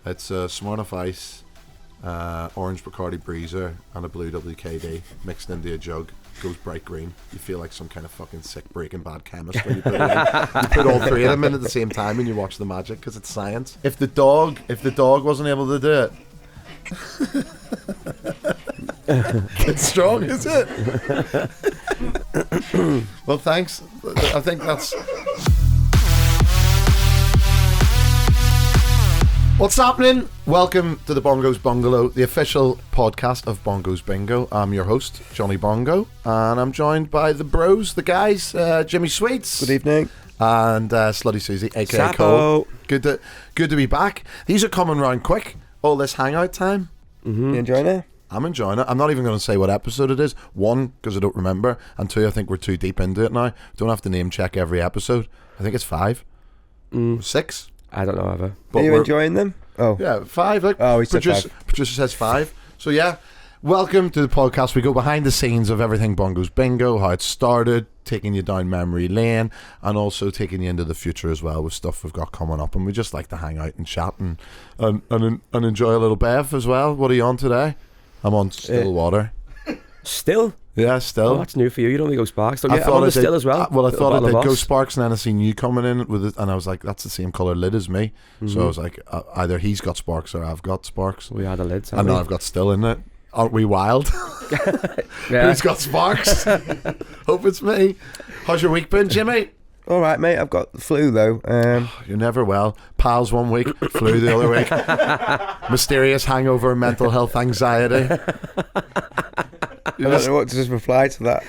It's a Smirnoff Ice, orange Bacardi Breezer, and a blue WKD mixed into a jug. Goes bright green. You feel like some kind of fucking sick Breaking Bad chemist when you put it in. You put all three of them in at the same time and you watch the magic because it's science. If the dog wasn't able to do it, it's strong, is it? Well, thanks. I think that's. What's happening? Welcome to the Bongo's Bungalow, the official podcast of Bongo's Bingo. I'm your host, Jonny Bongo, and I'm joined by the bros, the guys, Jimmy Sweets. Good evening. And Slutty Susie, aka Sapo. Cole. Good to be back. These are coming round quick. All this hangout time. Mm-hmm. You enjoying it? I'm enjoying it. I'm not even going to say what episode it is. One, because I don't remember, and two, I think we're too deep into it now. Don't have to name check every episode. I think it's 5. 6. I don't know ever. But are you enjoying them? Oh. Yeah, 5. Like, he said 5. Producer says 5. So yeah, welcome to the podcast. We go behind the scenes of everything Bongo's Bingo, how it started, taking you down memory lane, and also taking you into the future as well with stuff we've got coming up. And we just like to hang out and chat and enjoy a little bev as well. What are you on today? I'm on still water. Still? Yeah, still. Oh, that's new for you. You don't go Sparks. I'm thought on the I did, still as well. Well, I thought I did Moss. go Sparks, and then I seen you coming in with it, and I was like, that's the same colour lid as me. So I was like, either he's got Sparks or I've got Sparks. We had the lids. And now I've got still in it. Aren't we wild? Yeah. Who's got Sparks? Hope it's me. How's your week been, Jimmy? All right, mate. I've got the flu though. You're never well. Pals 1 week, flu the other week. Mysterious hangover, mental health anxiety. I don't know what to just reply to that.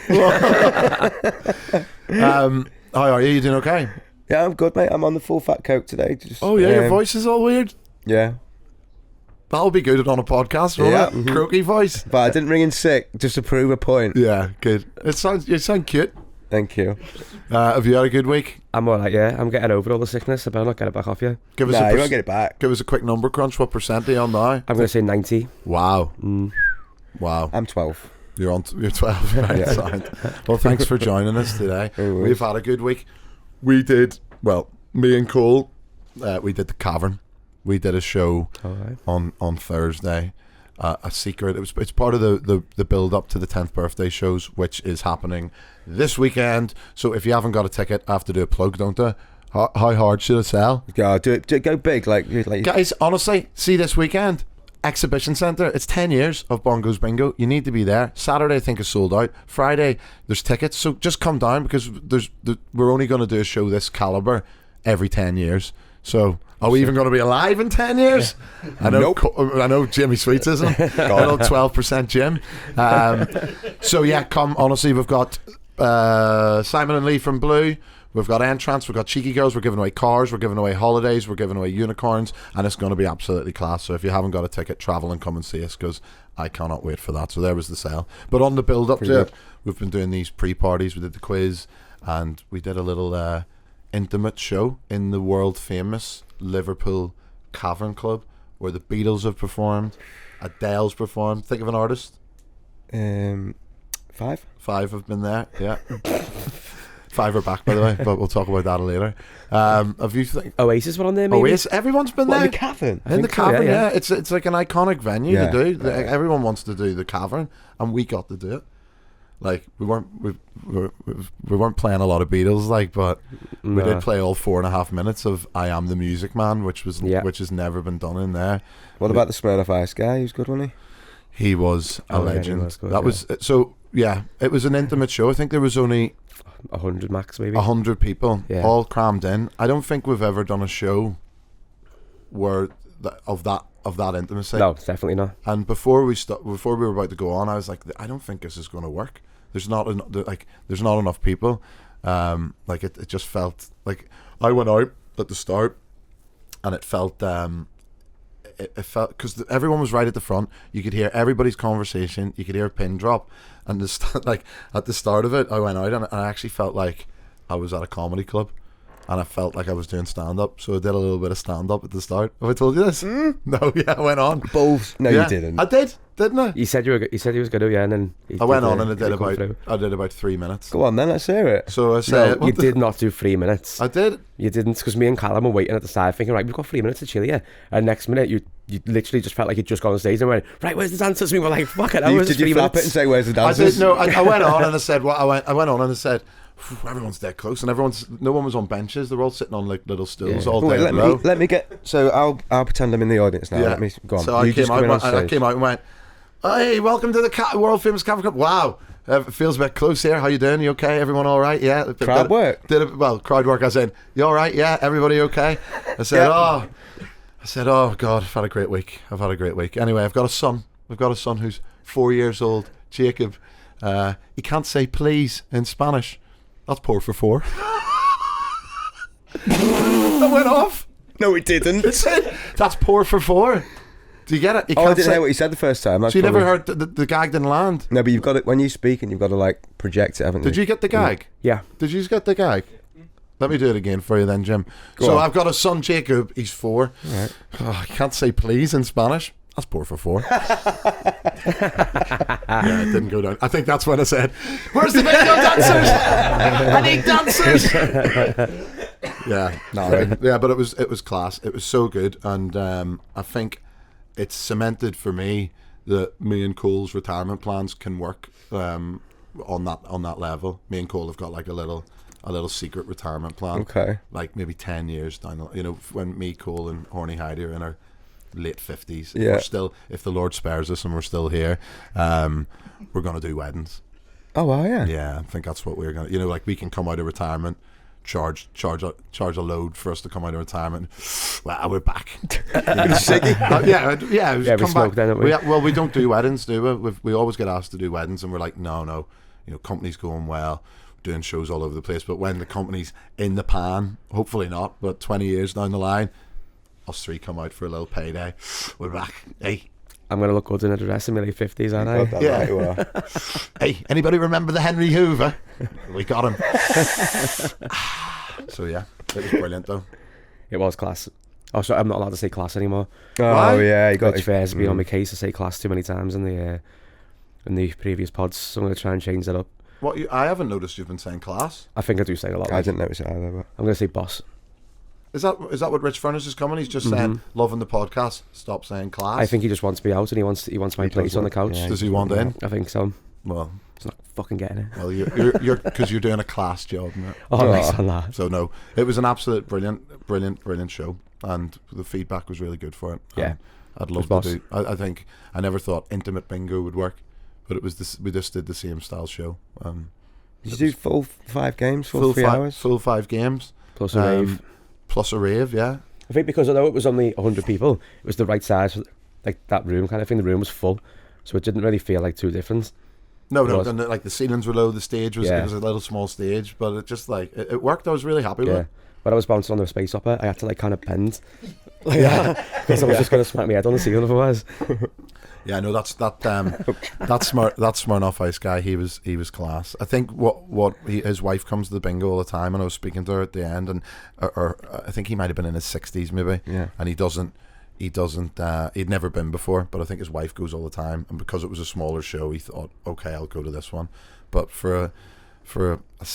How are you? You doing okay? Yeah, I'm good, mate. I'm on the full fat coke today. Just, your voice is all weird. Yeah. That'll be good on a podcast, won't Yeah. it? Croaky voice. But I didn't ring in sick just to prove a point. Yeah, good. You sound cute. Thank you. Have you had a good week? I'm alright, yeah. I'm getting over all the sickness. I better not get it back off you. Give us you won't get it back. Give us a quick number crunch. What percent are you on now? I'm going to say 90. Wow. Wow. I'm 12. You're 12, right? Yeah. Sound. Well, thanks for joining us today. No worries. We've had a good week. We did, me and Cole, we did the Cavern. We did a show on Thursday. A secret. It's part of the build up to the 10th birthday shows, which is happening this weekend. So if you haven't got a ticket, I have to do a plug, don't I? How hard should it sell? Go big, like Guys, honestly, see this weekend. Exhibition Centre. It's 10 years of Bongo's Bingo. You need to be there. Saturday I think is sold out. Friday there's tickets, so just come down because we're only going to do a show this caliber every 10 years. So are we even going to be alive in 10 years? I know. Nope. I know Jimmy Sweets isn't. I know 12% Jim. So yeah, come. Honestly, we've got Simon and Lee from Blue. We've got Entrance, we've got Cheeky Girls, we're giving away cars, we're giving away holidays, we're giving away unicorns, and it's going to be absolutely class. So if you haven't got a ticket, travel and come and see us because I cannot wait for that. So there was the sale. But on the build up to it, we've been doing these pre-parties. We did the quiz and we did a little intimate show in the world famous Liverpool Cavern Club where the Beatles have performed, Adele's performed. Think of an artist. 5. 5 have been there, yeah. 5 are back, by the way, but we'll talk about that later. Have you Oasis were on there, maybe? Oasis, everyone's been there. In the Cavern? In the Cavern, yeah. It's like an iconic venue to do. Yeah. Everyone wants to do the Cavern, and we got to do it. Like we weren't playing a lot of Beatles, but we did play all 4.5 minutes of "I Am the Music Man," which has never been done in there. What about the Smirnoff Ice guy? He was good, wasn't he? He was a legend. He was good, was so. Yeah, it was an intimate show. I think there was only 100 max, maybe 100 people, all crammed in. I don't think we've ever done a show where of that intimacy. No, definitely not. And before we were about to go on, I was like, I don't think this is going to work. There's not enough people. It just felt like I went out at the start, and it felt it felt because everyone was right at the front. You could hear everybody's conversation. You could hear a pin drop, and at the start of it, I went out and I actually felt like I was at a comedy club. and I felt like I was doing stand-up, so I did a little bit of stand-up at the start. Have I told you this? No, yeah, I went on. Both. No, Yeah, you didn't. I did, didn't I? You said you was going to, yeah, and then I went on and I did about 3 minutes. Go on then, let's hear it. So I said, No, you did not do 3 minutes. I did. You didn't, because me and Callum were waiting at the side thinking, right, we've got 3 minutes to chill here. And next minute, you literally just felt like you'd just gone on stage and went, right, where's the dancers? We were like, fuck it, Did you flap it and say, where's the dancers? I went on and I said, I went on and I said, everyone's dead close, and no one was on benches. They're all sitting on like little stools all day. Let me get. So I'll pretend I'm in the audience now. Yeah. Let me go on. So I came out and went, hey, welcome to the world famous Cafe Club. Wow, it feels a bit close here. How you doing? You okay? Everyone all right? Yeah. Crowd work. Crowd work. I said, you all right? Yeah. Everybody okay? I said, oh God, I've had a great week. Anyway, I've got a son who's 4 years old, Jacob. He can't say please in Spanish. That's por favor. That went off. No, it didn't. That's por favor. Do you get it? I didn't hear what you said the first time. So you never heard the gag didn't land? No, but you've got it when you speak, and you've got to like project it, haven't you? Did you get the gag? Yeah. Did you get the gag? Let me do it again for you then, Jim. So I've got a son, Jacob. He's 4. Right. Oh, I can't say please in Spanish. That's por favor. Yeah, it didn't go down. I think that's when I said, where's the video dancers? I need dancers. Yeah, but it was class. It was so good, and I think it's cemented for me that me and Cole's retirement plans can work on that level. Me and Cole have got like a little secret retirement plan. Okay. Like maybe 10 years down. When me, Cole, and Horny Heidi are in our late 50s. Yeah. We're still, if the Lord spares us and we're still here, we're going to do weddings. Oh, wow, yeah. Yeah, I think that's what we're going to, like we can come out of retirement, charge a load for us to come out of retirement. Well, we're back. Yeah, we smoke then, don't we? We don't do weddings, do we? We always get asked to do weddings and we're like, no, company's going well, doing shows all over the place, but when the company's in the pan, hopefully not, but 20 years down the line, us 3 come out for a little payday. We're back. Hey, I'm going to look good in a dress in my late 50s, aren't I? Yeah. Right. Hey, anybody remember the Henry Hoover? We got him. So yeah, it was brilliant though. It was class. Oh, sorry, I'm not allowed to say class anymore. Oh, Why? Yeah, you got Which fair's been on my case to say class too many times in the previous pods, so I'm going to try and change that up. I haven't noticed you've been saying class. I think I do say it a lot. I didn't notice it either. But I'm going to say boss. Is that what Rich Furness is coming? He's just saying, loving the podcast, stop saying class. I think he just wants me out and he wants my place on the couch. Yeah, does he want in? I think so. Well, he's not fucking getting it. Well, you're because you're doing a class job, mate. Oh, nice on that. So no, it was an absolute brilliant show, and the feedback was really good for it. Yeah, I'd love to do. I think I never thought Intimate Bingo would work, but it was this. We just did the same style show. Did you do full 5 games, full 3 hours? Full 5 games. Plus a rave. Plus a rave, yeah. I think because although it was only 100 people, it was the right size, like that room kind of thing. The room was full, so it didn't really feel like too different. No, and like the ceilings were low, the stage was it was a little small stage, but it just like it worked. I was really happy with it. But I was bouncing on the space opera, I had to like kind of bend, because I was just going to smack my head on the ceiling otherwise. Yeah, no, that Smirnoff Ice guy, he was class. I think his wife comes to the bingo all the time, and I was speaking to her at the end, and or I think he might have been in his 60s maybe, and he'd never been before, but I think his wife goes all the time, and because it was a smaller show, he thought, okay, I'll go to this one. But for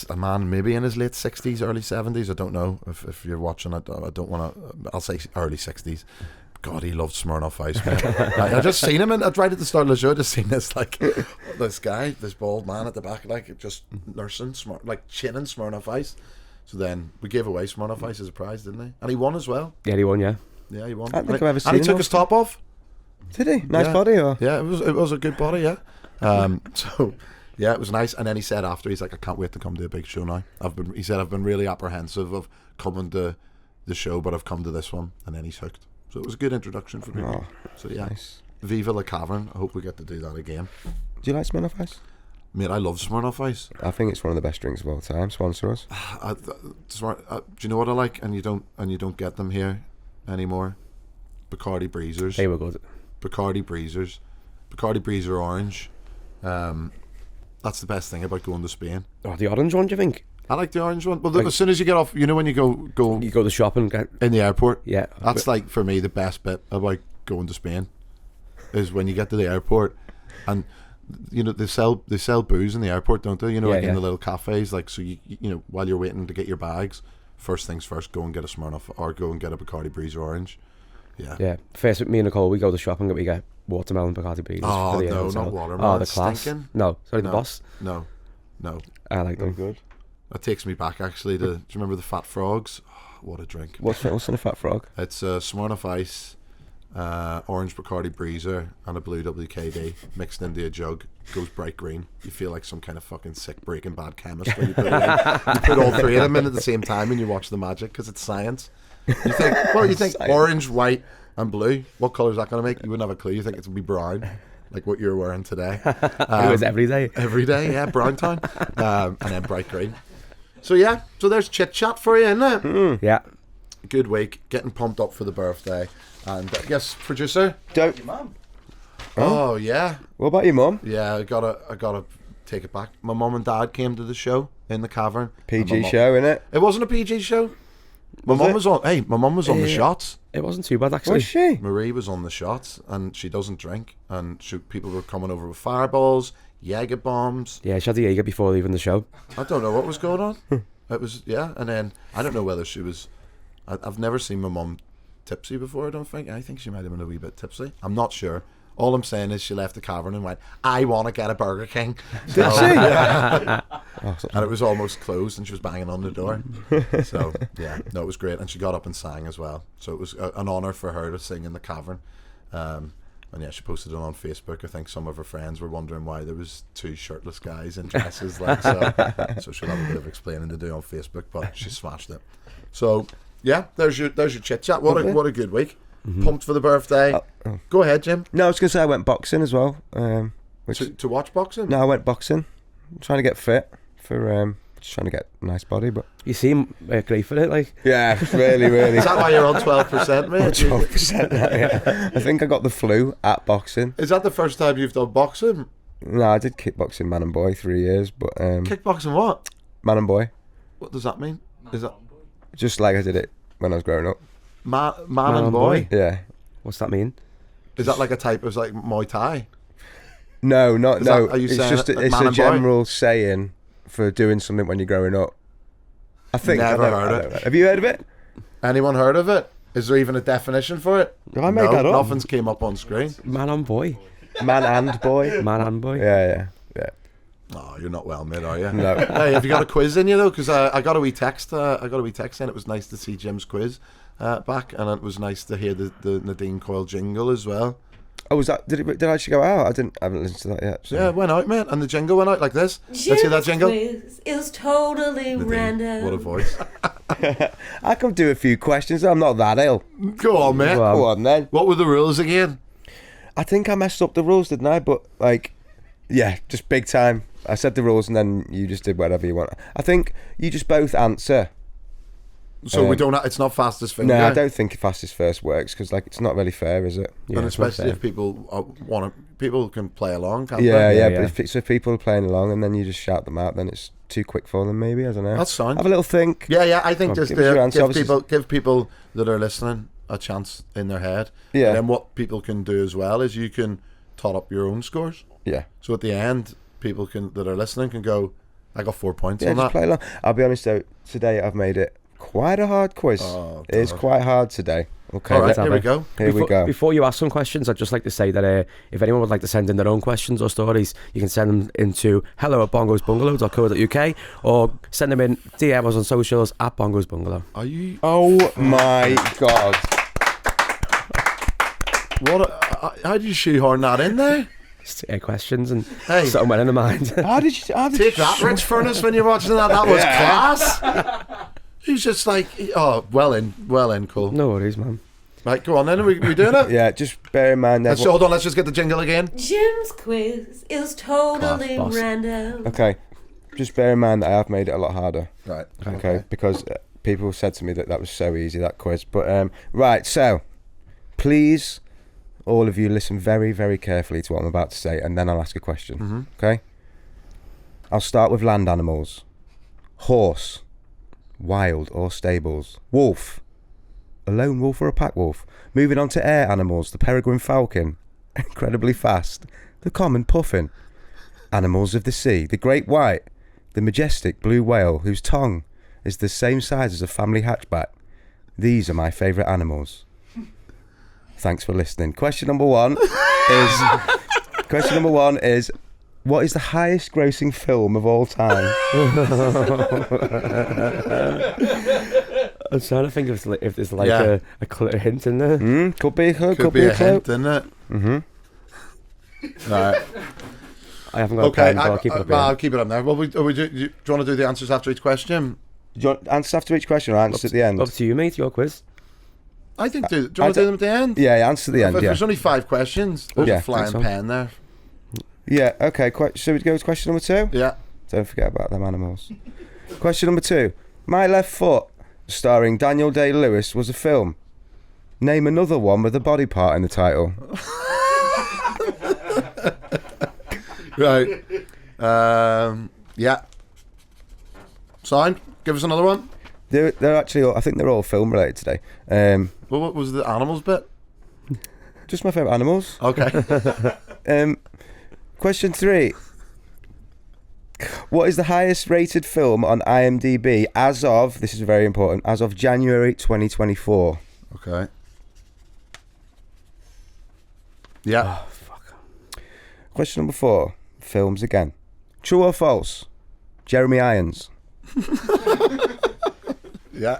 a man maybe in his late 60s, early 70s, I don't know if you're watching it, I don't want to, I'll say early 60s. God, he loved Smirnoff Ice, man. I just seen him right at the start of the show. I just seen this this bald man at the back, like just nursing chinning Smirnoff Ice. So then we gave away Smirnoff Ice as a prize, didn't he? And he won as well. Yeah, he won. Yeah, he won. I don't think I've ever seen him. And he took his top off. Did he? Nice body, or? Yeah, it was a good body. Yeah. So yeah, it was nice. And then he said after, he's like, I can't wait to come to a big show now. He said I've been really apprehensive of coming to the show, but I've come to this one, and then he's hooked. So it was a good introduction for people. So yeah, nice. Viva La Cavern. I hope we get to do that again. Do you like Smirnoff Ice? Mate, I love Smirnoff Ice. I think it's one of the best drinks of all time. Sponsor us. Do you know what I like? And you don't get them here anymore. Bacardi Breezers. They were good. Bacardi Breezers. Bacardi Breezer Orange. That's the best thing about going to Spain. Oh, the orange one, do you think? I like the orange one. Well, look, as soon as you get off, you know, when you go You go to the shop and get... in the airport, Yeah. that's like for me the best bit about going to Spain is when you get to the airport and you know they sell booze in the airport, don't they? You know, Yeah, like in yeah. the little cafes, like so you know while you're waiting to get your bags, first things first, go and get a Smirnoff or go and get a Bacardi Breezer Orange. Yeah. Yeah. First, with me and Nicole, we go to the shop and we get watermelon Bacardi Breezes. Oh for the no, hotel. not watermelon. Oh, the class. Stinking. No, sorry, No. the boss. No. I like Very them. good. That takes me back actually to. Do you remember the Fat Frogs? Oh, what a drink! What's in a fat frog? It's Smirnoff Ice, orange Bacardi Breezer, and a blue WKD mixed into a jug. Goes bright green. You feel like some kind of fucking sick Breaking Bad chemist when you put it in. You put all three of them in at the same time and you watch the magic because it's science. You think orange, white, and blue. What colour is that going to make? You wouldn't have a clue. You think it's going to be brown, like what you're wearing today. It was every day. Every day, yeah, brown town, and then bright green. So yeah, so there's chit chat for you, isn't it? Yeah. Good week, getting pumped up for the birthday, and yes, producer. Don't. Oh yeah, What about your mum? yeah. I gotta take it back. My mum and dad came to the show in the cavern. and my PG mum- show, innit? It wasn't a PG show. My Was mum it? was on. Hey, my mum was on the shots. It wasn't too bad, actually. Was she? Marie was on the shots, and she doesn't drink. And people were coming over with fireballs, Jaeger bombs. Yeah, she had the Jaeger before leaving the show. I don't know what was going on. It was and then I don't know whether she was. I've never seen my mum tipsy before. I don't think. I think she might have been a wee bit tipsy. I'm not sure. All I'm saying is she left the cavern and went, I want to get a Burger King. Did she? Yeah. And it was almost closed and she was banging on the door. So, yeah, no, it was great. And she got up and sang as well. So it was an honour for her to sing in the cavern. And yeah, she posted it on Facebook. I think some of her friends were wondering why there was two shirtless guys in dresses. Like so she'll have a bit of explaining to do on Facebook, but she smashed it. So, yeah, there's your chit chat. What a good week. Pumped for the birthday. Go ahead, Jim. No, I was going to say I went boxing as well. To watch boxing? No, I went boxing. I'm trying to get fit for just trying to get a nice body, but You seem great for it, like. yeah, really. Is that why you're on 12%, mate? 12%. Yeah. I think I got the flu at boxing. Is that the first time you've done boxing? No, I did kickboxing, man and boy, 3 years, but Kickboxing what? man and boy, What does that mean? Is that just like I did it when I was growing up. man Man and and boy? boy? Yeah. What's that mean? Is that like a type of like Muay Thai? No, not Is no. that- are you It's saying just it, it's man a and boy? general saying for doing something when you're growing up. I think Never I don't- heard I it. don't know. Have you heard of it? Anyone heard of it? Is there even a definition for it? Have I made No, that up? Nothing's came up on screen. Man and boy. Man and boy. Man and boy. Yeah. Oh, you're not well mid, are you? No. Hey, have you got a quiz in you though? Because I got a wee text. I got a wee text in. It was nice to see Jim's quiz back, and it was nice to hear the Nadine Coyle jingle as well. Oh, was that? Did it actually go out? I haven't listened to that yet. So. Yeah, it went out, mate, and the jingle went out like this. Let's hear that jingle. Quiz is totally Nadine, random. what a voice. I can do a few questions. I'm not that ill. Go on, mate. Well, Go on then. What were the rules again? I think I messed up the rules, didn't I? But like, yeah, just big time. I said the rules and then you just did whatever you want. I think you just both answer. So we don't. It's not fastest finger. No, I don't think fastest first works because like it's not really fair, is it? Yeah, and it's not especially fair. if people want to, people can play along, can't Yeah, they? yeah. Yeah. But if people are playing along and then you just shout them out, then it's too quick for them. Maybe I don't know. That's fine. Have a little think. Yeah. I think just give us your answer. give people that are listening a chance in their head. Yeah. And then what people can do as well is you can tot up your own scores. Yeah. So at the end, people that are listening can go, I got 4 points Yeah, on just that. play along. I'll be honest though, today I've made it quite a hard quiz. Oh, It's God. quite hard today. Okay, All right, let's here have we it. go. here we go. Before you ask some questions, I'd just like to say that if anyone would like to send in their own questions or stories, you can send them into hello@bongosbungalow.co.uk or send them in DM us on socials at Bongos Bungalow. Are you? Oh my god. How did you shoehorn that in there? Just questions and Hey. something went in the mind. How did you Take that, Rich Furnace, when you're watching that. That was class. He's just like, oh, well in, cool. No worries, man. Right, go on then. Are we doing it? Yeah, just bear in mind that. Hold on, let's just get the jingle again. Jim's quiz is totally Class, boss. random. Okay, just bear in mind that I have made it a lot harder. Right. Okay, because people said to me that was so easy, that quiz. But right, so please, all of you, listen very, very carefully to what I'm about to say, and then I'll ask a question. Mm-hmm. Okay. I'll start with land animals. Horse, wild or stables. Wolf, a lone wolf or a pack wolf. Moving on to air animals, the peregrine falcon, incredibly fast. The common puffin. Animals of the sea, the great white, the majestic blue whale whose tongue is the same size as a family hatchback. These are my favourite animals. Thanks for listening. Question number one is what is the highest grossing film of all time? I'm trying to think if there's like a hint in there. Could be a clue. Could be a hint, isn't it? Right. I haven't got a Okay, pen, but I'll keep it up. I'll keep it up now. Well, do you want to do the answers after each question? Do you want answers after each question or answers at the end? Up to you, mate. Your quiz. I think. Do you want to do them at the end? Yeah, answer at the end. If Yeah. there's only 5 questions, there's Yeah, a flying think so. pen there. Yeah. Okay. Should we go to question number 2? Yeah. Don't forget about them animals. Question number 2. My Left Foot, starring Daniel Day-Lewis, was a film. Name another one with a body part in the title. Right. Yeah. Signed. Give us another one. They're actually all, I think they're all film related today. Well, what was the animals bit? Just my favourite animals. Okay. Question 3. What is the highest rated film on IMDb as of, this is very important, as of January 2024? Okay. Yeah. Oh, fuck. Question number 4. Films again. True or false? Jeremy Irons. Yeah.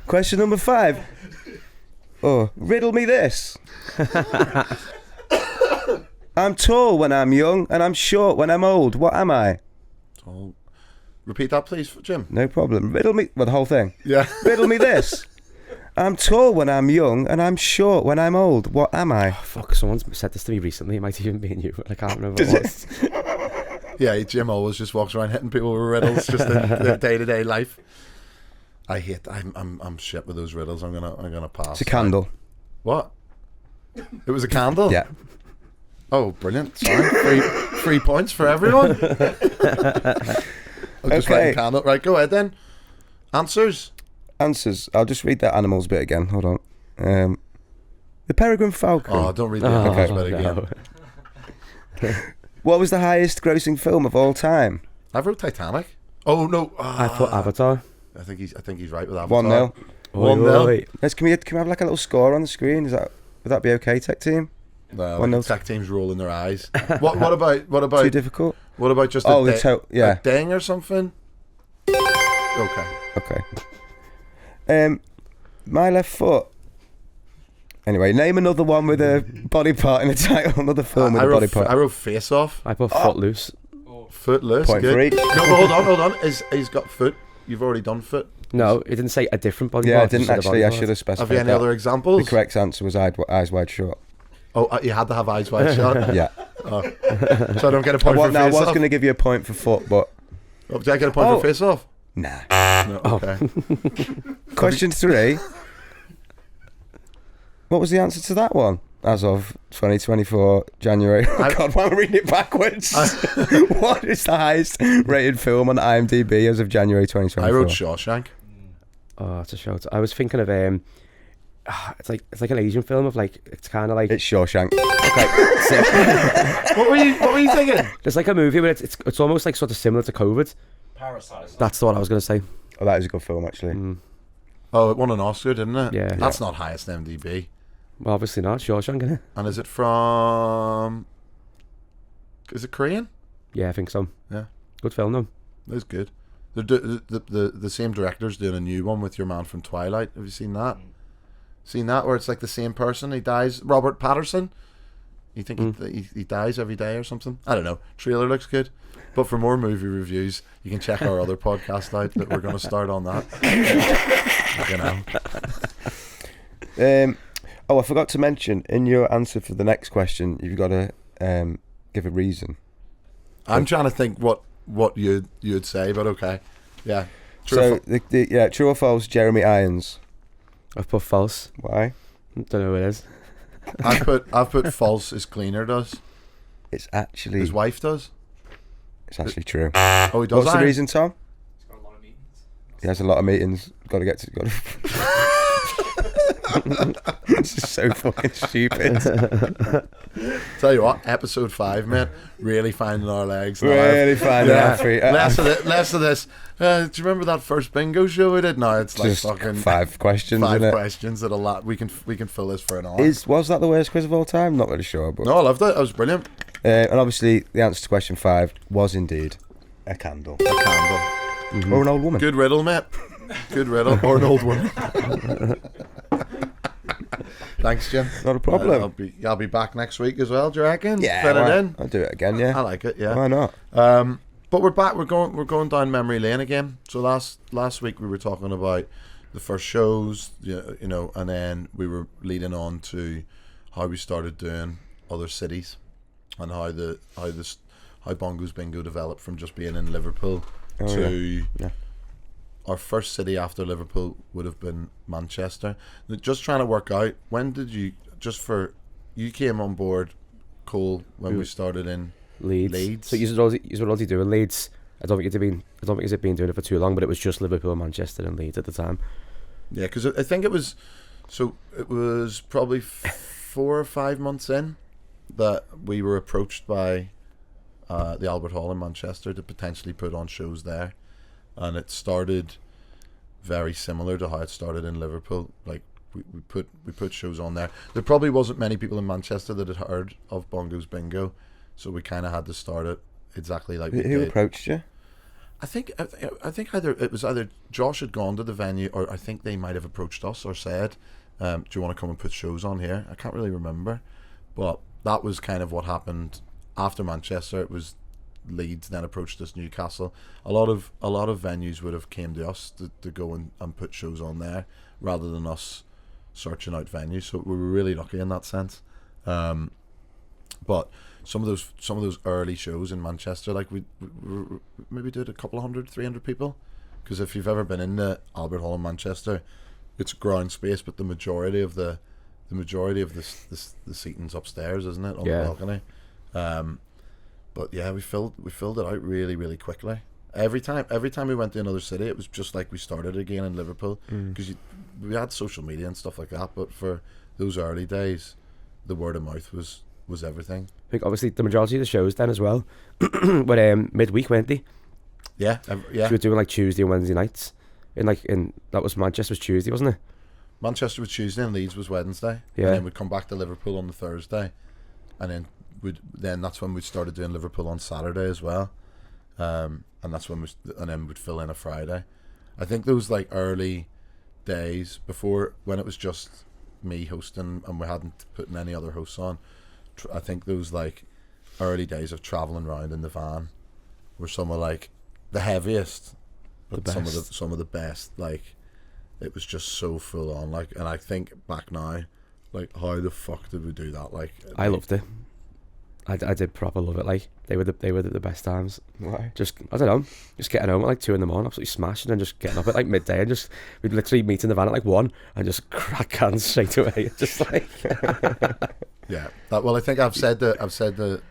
Question number 5. Oh, riddle me this. I'm tall when I'm young and I'm short when I'm old. What am I? So, repeat that, please, Jim. No problem. Riddle me, well, the whole thing. Yeah. Riddle me this. I'm tall when I'm young and I'm short when I'm old. What am I? Oh, fuck, someone's said this to me recently. It might even be you. I can't remember Does what it was. Yeah, Jim always just walks around hitting people with riddles just in their day-to-day life. I hate. I'm shit with those riddles. I'm gonna pass. It's a candle. What? It was a candle. Yeah. Oh, brilliant! Sorry, 3 points for everyone. I'll just write a candle. Right, go ahead then. Answers. Answers. I'll just read that animals bit again. Hold on. The peregrine falcon. Oh, don't read the Oh, answers bit no. again. What was the highest grossing film of all time? I wrote Titanic. Oh no! I thought Avatar. I think he's right with Avatar. 1-0. 1-0. Wait. Can we have like a little score on the screen? Would that be okay, tech team? No, 1-0. tech team's rolling their eyes. What about Too difficult? what about just Yeah. a ding or something? Okay. Okay. My Left Foot. Anyway, name another one with a body part in the title. Another film with a body part. I wrote Face Off. I put Footloose. Footloose. Point good. for each. No, but hold on. He's got foot. You've already done foot. No, it didn't say a different body Yeah, I part. didn't just said a body actually. I part. should have specified Have you any that. other examples? The correct answer was Eyes Wide Shut. Oh, you had to have Eyes Wide Shut. Yeah. Oh. So I don't get a point for I Face was Off. going to give you a point for foot, but Oh, did I get a point Oh. for Face Off? nah. No. Okay. Question 3. What was the answer to that one? As of 2024 January. Oh God, why am I reading it backwards? What is the highest rated film on IMDb as of January 2024? I wrote Shawshank. Oh, it's a shout. I was thinking of it's like an Asian film of like it's kind of like It's Shawshank. okay. So, What were you thinking? there's like a movie where it's almost like sort of similar to COVID. Parasite. That's what I was gonna say. Oh, that is a good film, actually. Oh, it won an Oscar, didn't it? Yeah. That's not highest MDB. Well, obviously not. Shawshank, innit? And is it from? Is it Korean? Yeah, I think so. Yeah. Good film though. That's good. The same director's doing a new one with your man from Twilight. Have you seen that? Seen that where it's like the same person? He dies. Robert Patterson. You think he dies every day or something? I don't know. Trailer looks good. But for more movie reviews, you can check our other podcast out that we're going to start on that. You know. Oh, I forgot to mention, in your answer for the next question, you've got to give a reason. I'm trying to think what you'd say, but okay. Yeah. True So, true or false, Jeremy Irons. I've put false. Why? Don't know who it is. I've put false is cleaner does. It's actually His wife does. it's actually true. Oh, he does. What's the iron? reason, Tom? He's got a lot of meetings. He has a lot of meetings. Got to get to. This is so fucking stupid. Tell you what, episode 5, mate, really finding our legs. now. Really finding our feet. Less of this. Do you remember that first bingo show we did? No, it's like Just fucking 5 questions. 5 innit? questions that a lot. We can fill this for an hour. Was that the worst quiz of all time? Not really sure, but No, I loved it. That was brilliant. and obviously the answer to question 5 was indeed a candle A candle. or an old woman. Good riddle, mate. Good riddle. Or an old woman. Thanks, Jim. Not a problem. I'll be back next week as well. Do you reckon? Yeah, Fit why- it in. I'll do it again. Yeah, I like it. Yeah. why not? But we're back. We're going down memory lane again. So last week we were talking about the first shows, you know, and then we were leading on to how we started doing other cities and how Bongo's Bingo developed from just being in Liverpool to Yeah. our first city after Liverpool would have been Manchester. Just trying to work out, when did you came on board, Cole, when we started in Leeds. So you were already doing Leeds. I don't think you'd been doing it for too long, but it was just Liverpool, Manchester, and Leeds at the time. Yeah, because I think it was probably 4 or 5 months in that we were approached by the Albert Hall in Manchester to potentially put on shows there, and it started very similar to how it started in Liverpool. Like we put shows on there. There probably wasn't many people in Manchester that had heard of Bongo's Bingo, so we kind of had to start it exactly like we Who did. approached you? I think either Josh had gone to the venue, or I think they might have approached us or said, "Do you want to come and put shows on here?" I can't really remember, but that was kind of what happened after Manchester. It was Leeds then approached us, Newcastle. A lot of venues would have came to us to go and put shows on there rather than us searching out venues. So we were really lucky in that sense. But some of those early shows in Manchester, like we maybe did a couple of 100, 300 people, because if you've ever been in the Albert Hall in Manchester, it's ground space, but the majority of the seating's upstairs, isn't it, on the balcony? But yeah, we filled it out really, really quickly. Every time we went to another city, it was just like we started again in Liverpool, because we had social media and stuff like that. But for those early days, the word of mouth was everything. I think obviously the majority of the shows then as well were midweek, weren't they? Yeah. So we were doing like Tuesday and Wednesday nights. That was Manchester was Tuesday, wasn't it? Manchester was Tuesday and Leeds was Wednesday. Yeah. And then we'd come back to Liverpool on the Thursday, and then that's when we started doing Liverpool on Saturday as well. And that's when then we'd fill in a Friday. I think those like early days before, when it was just me hosting and we hadn't put any other hosts on, I think those like early days of travelling around in the van were some of like the heaviest, but some of the best. Like it was just so full on. Like, and I think back now, like how the fuck did we do that? Like I loved it. I did proper love it. Like they were the best times. Why? Just I don't know, just getting home at like 2 a.m, absolutely smashing, and just getting up at like midday, and just we'd literally meet in the van at like 1 and just crack cans straight away. Just like yeah. Well, I think I've said the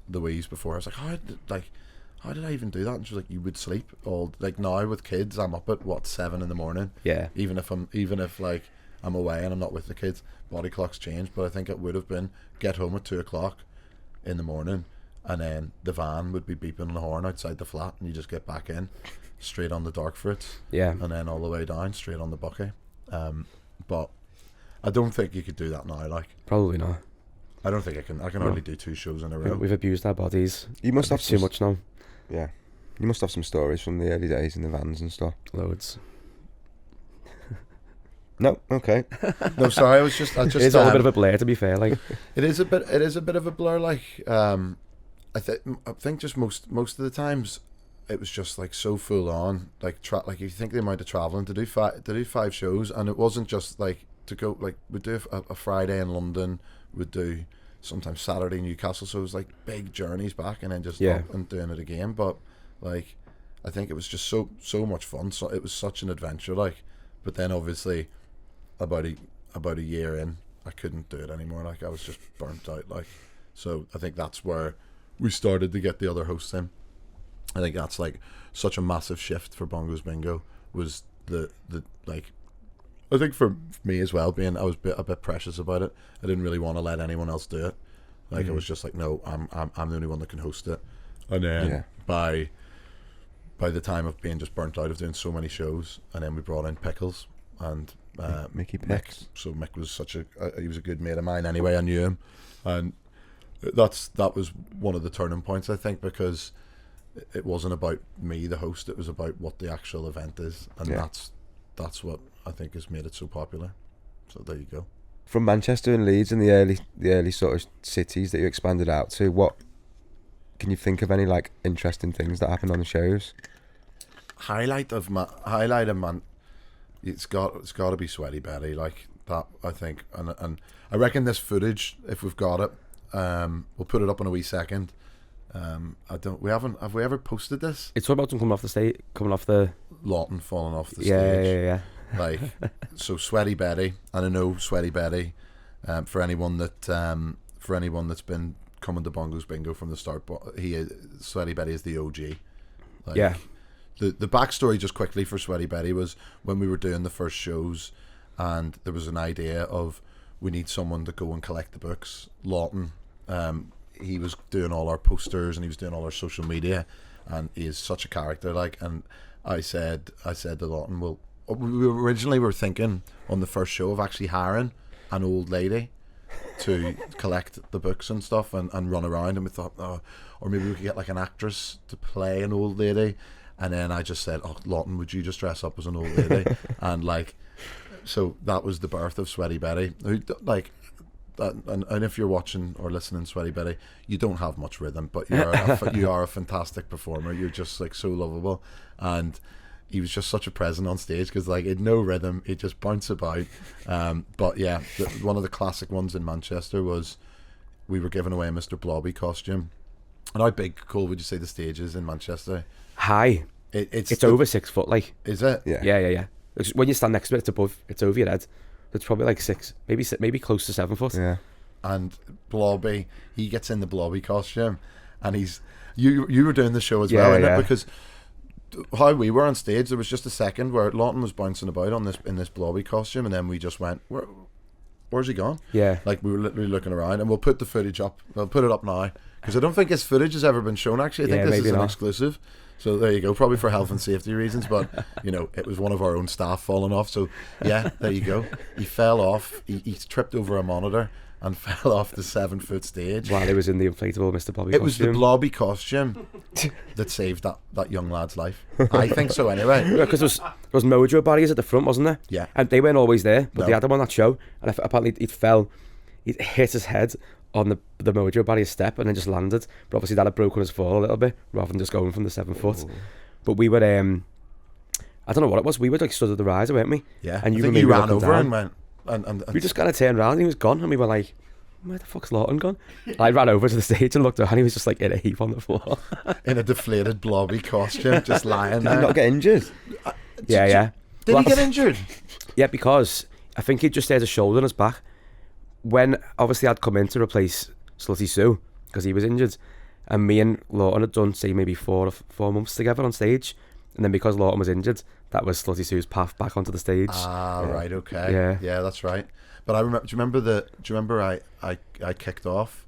Louise before. I was like, how did I even do that? And she was like, you would sleep all like now with kids. I'm up at 7 a.m. Yeah. Even if like I'm away and I'm not with the kids, body clocks change. But I think it would have been get home at 2 o'clock in the morning, and then the van would be beeping the horn outside the flat, and you just get back in straight on the dark fruits. Yeah. And then all the way down straight on the bucky. But I don't think you could do that now. Like probably not. I don't think I can. I can hardly do 2 shows in a row. We've abused our bodies. You must have too much now. Yeah, you must have some stories from the early days in the vans and stuff. Loads. No, okay. No, sorry. I just. It is all a bit of a blur, to be fair. Like It is a bit of a blur. Like I think just most of the times it was just like so full on. Like like you think the amount of traveling to do 5 shows, and it wasn't just like to go. Like we'd do a Friday in London. We'd do sometimes Saturday Newcastle. So it was like big journeys back, and then just up and doing it again. But like I think it was just so much fun. So it was such an adventure. Like, but then obviously about a year in, I couldn't do it anymore. Like I was just burnt out. Like So I think that's where we started to get the other hosts in. I think that's like such a massive shift for Bongo's Bingo, was the like, I think for me as well, being I was a bit precious about it. I didn't really want to let anyone else do it. Like I was just like, no, I'm the only one that can host it. And then by the time of being just burnt out of doing so many shows, and then we brought in Pickles and Mickey Mick. Picks. So Mick was he was a good mate of mine anyway. I knew him, and that was one of the turning points, I think, because it wasn't about me, the host. It was about what the actual event is, and that's what I think has made it so popular. So there you go. From Manchester and Leeds and the early sort of cities that you expanded out to, what can you think of any like interesting things that happened on the shows? Highlight of man. It's got to be Sweaty Betty, like that, I think, and I reckon this footage, if we've got it, we'll put it up in a wee second. Have we ever posted this? It's all about them coming off the Lawton falling off the yeah, stage. yeah. Like, so Sweaty Betty, and I know Sweaty Betty, for anyone that's been coming to Bongo's Bingo from the start, but Sweaty Betty is the OG. Like, Yeah. The backstory, just quickly, for Sweaty Betty was when we were doing the first shows, and there was an idea of, we need someone to go and collect the books. Lawton, he was doing all our posters and he was doing all our social media, and he is such a character. Like, and I said to Lawton, well, we originally were thinking on the first show of actually hiring an old lady to collect the books and stuff and run around, and we thought, or maybe we could get like an actress to play an old lady. And then I just said, Lawton, would you just dress up as an old lady? And like, so that was the birth of Sweaty Betty. Who, like, and if you're watching or listening, Sweaty Betty, you don't have much rhythm, but you are a fantastic performer. You're just like so lovable, and he was just such a presence on stage, because like, it had no rhythm, it just bounced about. But yeah, one of the classic ones in Manchester was, we were giving away a Mr Blobby costume. And how big, Cole, would you say the stage is in Manchester? High. It's over 6 foot, like. Is it? Yeah. When you stand next to it, it's over your head. It's probably like 6, maybe close to 7 foot. Yeah. And Blobby, he gets in the Blobby costume, and you were doing the show as well, innit? Because how we were on stage, there was just a second where Lawton was bouncing about in this Blobby costume, and then we just went, where's he gone? Yeah. Like, we were literally looking around, and we'll put the footage up. We'll put it up now, because I don't think his footage has ever been shown, actually. I think this is an exclusive. So there you go, probably for health and safety reasons, but it was one of our own staff falling off. So yeah, there you go. He fell off. He tripped over a monitor and fell off the 7-foot stage. While he was in the inflatable Mr Blobby costume. It was the Blobby costume that saved that young lad's life. I think so, anyway. Because there was Mojo barriers at the front, wasn't there? Yeah. And they weren't always there, but No. they had them on that show. And apparently he hit his head on the Mojo barrier step and then just landed. But obviously that had broken his fall a little bit, rather than just going from the 7 foot. But we were, I don't know what it was. We were like stood at the riser, weren't we? Yeah. And I think you ran over and went. And we just kind of turned around and he was gone, and we were like, where the fuck's Lawton gone? I ran over to the stage and looked down, and he was just like in a heap on the floor. In a deflated Blobby costume, just lying Did there. he not get injured? Yeah. Did he get injured? Yeah, because I think he just had a shoulder on his back. When obviously I'd come in to replace Slutty Sue because he was injured, and me and Lawton had done, say, maybe 4 months together on stage, and then because Lawton was injured, that was Slutty Sue's path back onto the stage. Right, okay. Yeah, that's right. But I remember. Do you remember I kicked off?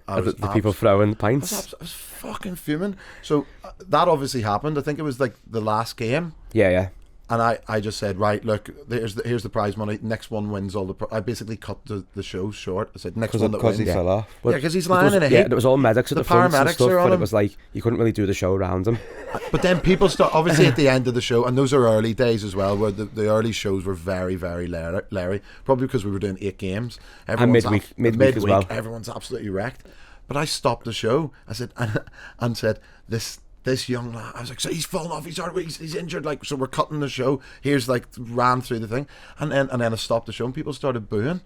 The people throwing pints. I was fucking fuming. So that obviously happened. I think it was like the last game. Yeah. And I just said, right, look, here's the prize money. Next one wins all the. I basically cut the show short. I said, next one that wins. Because he fell off. Yeah, because he's lying in a heap. Yeah, there was all medics at the front and paramedics stuff, are on but him. it was like you couldn't really do the show around him. But then people start, obviously at the end of the show, and those are early days as well, where the early shows were very, very Larry. Probably because we were doing 8 games. And midweek as well. Everyone's absolutely wrecked. But I stopped the show. I said, and said, this young lad, I was like, so he's fallen off, he's injured, like, so we're cutting the show. Here's like, ran through the thing, and then I stopped the show, and people started booing,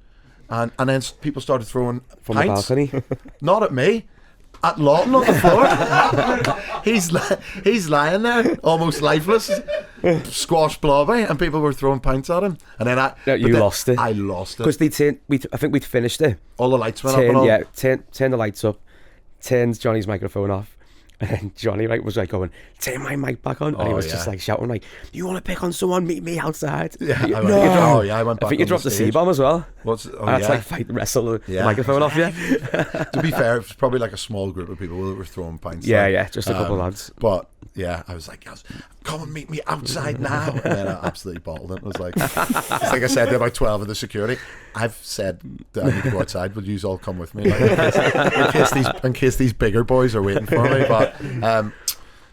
and then people started throwing From pints. the balcony. Not at me, at Lawton on the floor. He's lying there, almost lifeless, squash Blobby, and people were throwing pints at him. And then lost it. I lost it. Because I think we'd finished it. All the lights went up and all. Yeah, turned the lights up, turned Johnny's microphone off. And then Johnny was like going, turn my mic back on. And he was just like shouting like, you want to pick on someone, meet me outside. Yeah, I went back. I think you dropped the C-bomb as well. That's like fight wrestle the microphone off you. To be fair, it was probably like a small group of people that were throwing pints. Yeah, just a couple of lads. But yeah, I was like, come and meet me outside now. And then I absolutely bottled it. It was like I said to about 12 of the security, I've said that I need to go outside. Will you all come with me? Like, in case these bigger boys are waiting for me. But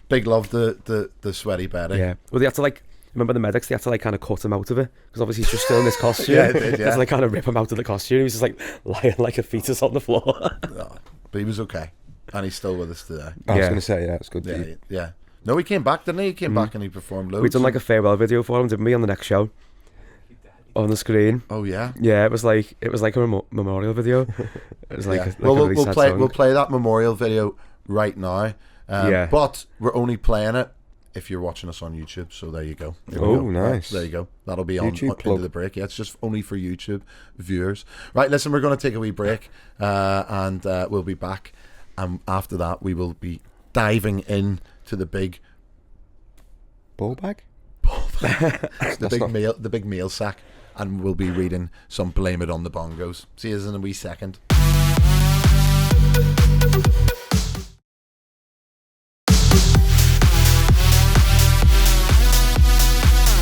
big love the sweaty Betty. Yeah. Well, they had to remember the medics, they had to kind of cut him out of it because obviously he's just still in this costume. Yeah, they did, yeah. They had to kind of rip him out of the costume. He was just like lying like a fetus on the floor. No, but he was okay. And he's still with us today. I was going to say, yeah, it's good. Yeah. No, he came back, didn't he? He came back and he performed loads. We done like a farewell video for him, didn't we, on the next show? On the screen. Oh yeah. Yeah, it was like a memorial video. It was like, we'll play that memorial video right now. Yeah. But we're only playing it if you're watching us on YouTube. So there you go. Nice. There you go. That'll be YouTube on into the break. Yeah, it's just only for YouTube viewers. Right. Listen, we're going to take a wee break, and we'll be back. And after that, we will be diving in to the big ball bag. The big meal sack, and we'll be reading some Blame It on the Bongos. See you in a wee second.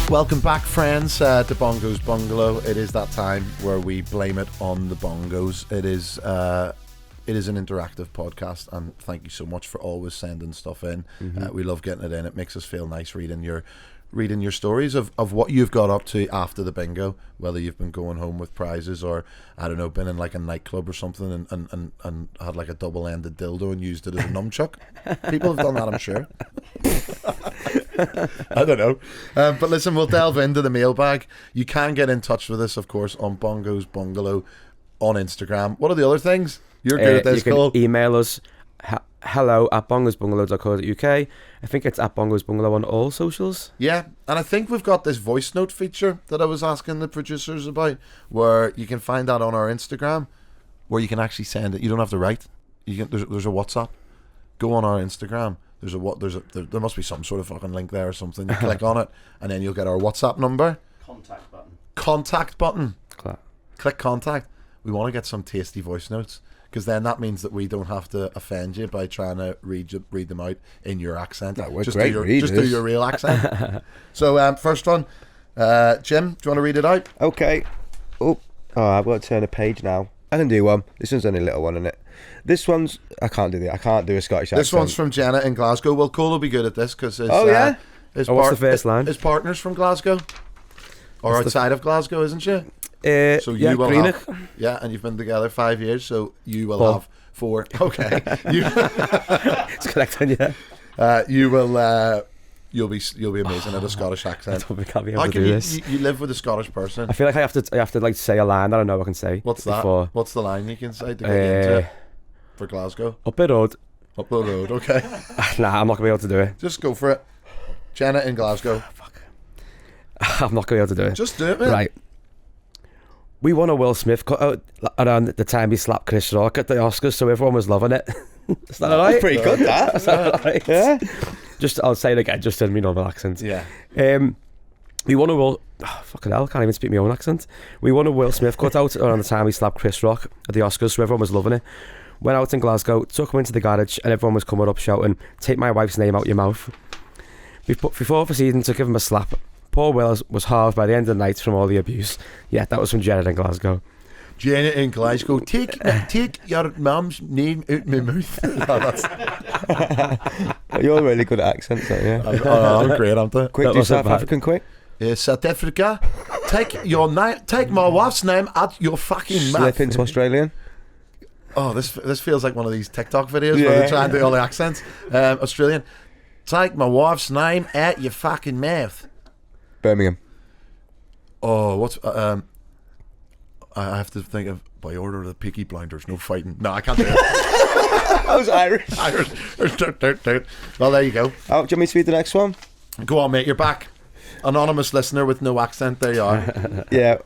Welcome back, friends, to Bongo's Bungalow. It is that time where we blame it on the bongos. It is an interactive podcast, and thank you so much for always sending stuff in. We love getting it in. It makes us feel nice reading your stories of what you've got up to after the bingo, whether you've been going home with prizes or, I don't know, been in like a nightclub or something and had like a double-ended dildo and used it as a nunchuck. People have done that, I'm sure. I don't know. But listen, we'll delve into the mailbag. You can get in touch with us, of course, on Bongo's Bungalow on Instagram. What are the other things? You're good at this, Cole. You can email us hello@bongosbungalow.co.uk. I think it's at Bongos Bungalow on all socials. Yeah, and I think we've got this voice note feature that I was asking the producers about, where you can find that on our Instagram, where you can actually send it. You don't have to write. There's a WhatsApp. Go on our Instagram. There must be some sort of fucking link there or something. You click on it, and then you'll get our WhatsApp number. Contact button. Click contact. We want to get some tasty voice notes, because then that means that we don't have to offend you by trying to read them out in your accent. Just do your real accent. So first one, Jim, do you want to read it out? Okay. I've got to turn a page now. I can do one. This one's only a little one, isn't it? This one's I can't do a Scottish accent. This one's from Jenna in Glasgow. Well, Cole will be good at this because his what's the first line? His partner's from Glasgow, or outside of Glasgow, isn't she? So you will Greenock. And you've been together 5 years, so you will have 4. Okay, it's correct, yeah. You'll be amazing at a Scottish accent. I don't think I'll be able to do this. You live with a Scottish person. I feel like I have to like say a line that I know I can say. What's that? What's the line you can say to get into it for Glasgow? Up the road. Up the road. Okay. Nah, I'm not gonna be able to do it. Just go for it. Jenna in Glasgow. Fuck. I'm not gonna be able to do it. Just do it, man. Right. We won a Will Smith cut out around the time he slapped Chris Rock at the Oscars, so everyone was loving it. Is that alright? That's pretty good, that. Is that alright? Yeah. I'll say it again, just in my normal accent. Yeah. We won a Will... Oh, fucking hell, I can't even speak my own accent. We won a Will Smith cut out around the time he slapped Chris Rock at the Oscars, so everyone was loving it. Went out in Glasgow, took him into the garage, and everyone was coming up shouting, "Take my wife's name out your mouth." Before proceeding to give him a slap, poor Will was halved by the end of the night from all the abuse. Yeah, that was from Jared in Glasgow. Jenna in Glasgow, take your mum's name out my mouth. You're really good at accents, aren't you? I'm great, aren't I? Quick, do South African quick. South Africa, take my wife's name out your fucking mouth. Slip into Australian. Oh, this feels like one of these TikTok videos where they try and do all the accents. Australian, take my wife's name out your fucking mouth. Birmingham. Oh, what's I have to think of by order of the Peaky Blinders. No fighting. No, I can't do it. I was Irish. Well, there you go. Oh, do you want me to read the next one? Go on, mate. You're back. Anonymous listener with no accent. There you are. Yeah.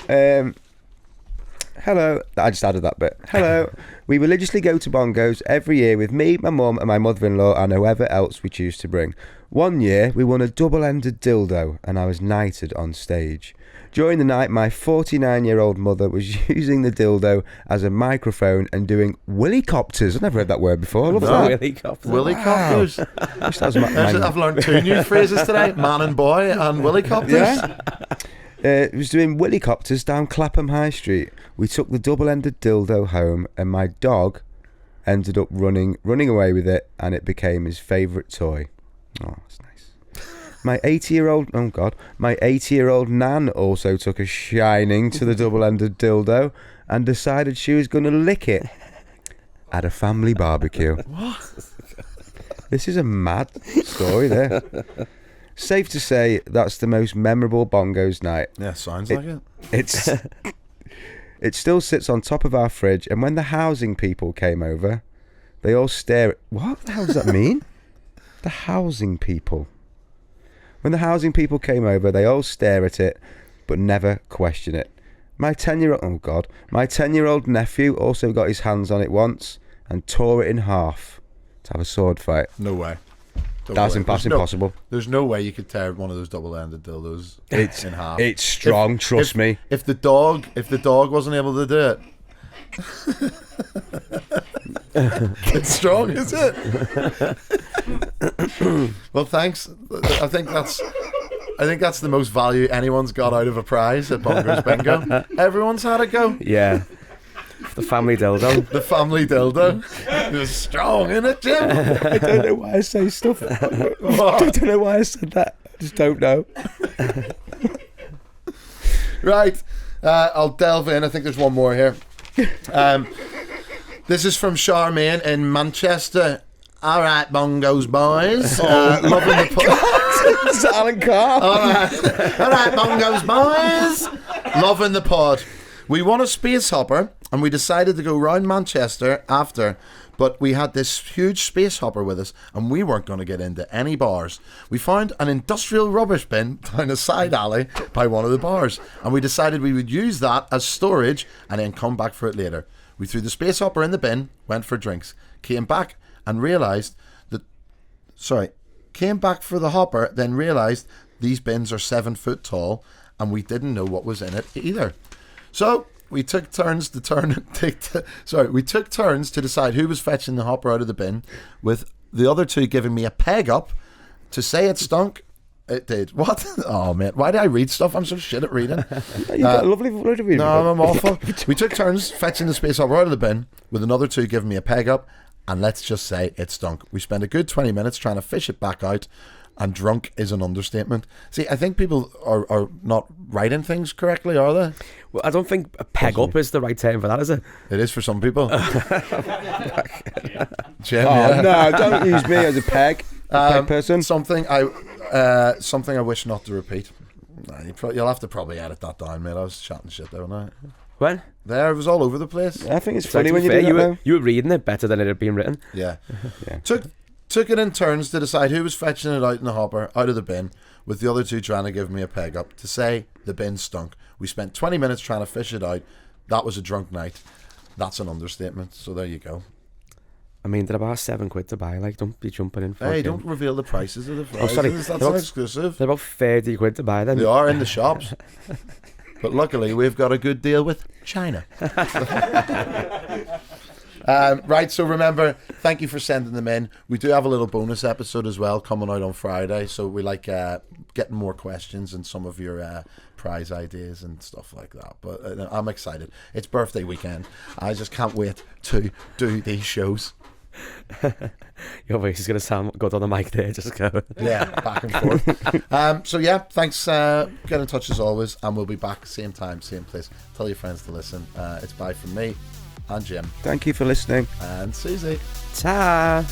Hello. I just added that bit. Hello. We religiously go to bongos every year with me, my mum, and my mother-in-law, and whoever else we choose to bring. One year, we won a double-ended dildo, and I was knighted on stage. During the night, my 49-year-old mother was using the dildo as a microphone and doing willycopters. I've never heard that word before. I love that. Willycopter. Willycopters. Wow. I've learned 2 new phrases today: man and boy and willycopters. Yeah. Was doing willycopters down Clapham High Street. We took the double-ended dildo home, and my dog ended up running away with it, and it became his favourite toy. Oh, that's nice. My 80-year-old nan also took a shining to the double-ended dildo and decided she was going to lick it at a family barbecue. What? This is a mad story there. Safe to say that's the most memorable bongos night. Yeah, sounds like it. It still sits on top of our fridge, and when the housing people came over, they all stare. What the hell does that mean? The housing people. When the housing people came over, they all stare at it, but never question it. My 10-year-old nephew also got his hands on it once and tore it in half to have a sword fight. No way. That's impossible. There's no way you could tear one of those double-ended dildos in half. It's strong, trust me. If the dog wasn't able to do it, it's strong, is it? Well, thanks. I think that's the most value anyone's got out of a prize at Bongo's Bingo. Everyone's had a go. Yeah. The family dildo. The family dildo. It was strong, isn't it, Jim? I don't know why I say stuff. I don't know why I said that. I just don't know. Right. I'll delve in. I think there's one more here. This is from Charmaine in Manchester. All right, Bongos boys. Loving the pod. It's Alan Carr. All right, Bongos boys. Loving the pod. We won a space hopper and we decided to go round Manchester after, but we had this huge space hopper with us and we weren't going to get into any bars. We found an industrial rubbish bin down a side alley by one of the bars and we decided we would use that as storage and then come back for it later. We threw the space hopper in the bin, went for drinks, came back and realised came back for the hopper, then realised these bins are 7 foot tall and we didn't know what was in it either. So we took turns to decide who was fetching the hopper out of the bin, with the other two giving me a peg up to say it stunk. It did. What? Oh, man. Why do I read stuff? I'm so shit at reading. You've got a lovely word of reading. No, I'm awful. We took turns fetching the space hopper out of the bin, with another two giving me a peg up, and let's just say it stunk. We spent a good 20 minutes trying to fish it back out, and drunk is an understatement. See, I think people are not writing things correctly, are they? Well, I don't think a peg up is the right term for that, is it? It is for some people. Jim, Oh, no, don't use me as a peg person. Something I wish not to repeat. Nah, you'll have to probably edit that down, mate. I was chatting shit there, wasn't I? When? There, it was all over the place. I think it's So funny to when be you fair, do that. you were reading it better than it had been written. Yeah. Yeah. Took it in turns to decide who was fetching it out in the hopper, out of the bin, with the other two trying to give me a peg up to say the bin stunk. We spent 20 minutes trying to fish it out. That was a drunk night. That's an understatement. So there you go. I mean, they're about £7 to buy. Like, don't be jumping in for Hey, don't reveal the prices of the prizes. sorry. That's They're an about- exclusive. They're about £30 to buy them. They are in the shops. But luckily, we've got a good deal with China. Right, so remember, thank you for sending them in. We do have a little bonus episode as well coming out on Friday, so we like getting more questions and some of your prize ideas and stuff like that. But I'm excited. It's birthday weekend. I just can't wait to do these shows. Your voice is going to sound good on the mic there. Just go. Yeah, back and forth. So yeah, thanks. Get in touch as always, and we'll be back same time, same place. Tell your friends to listen. It's bye from me and Jim Thank you for listening. and Susie. Ta.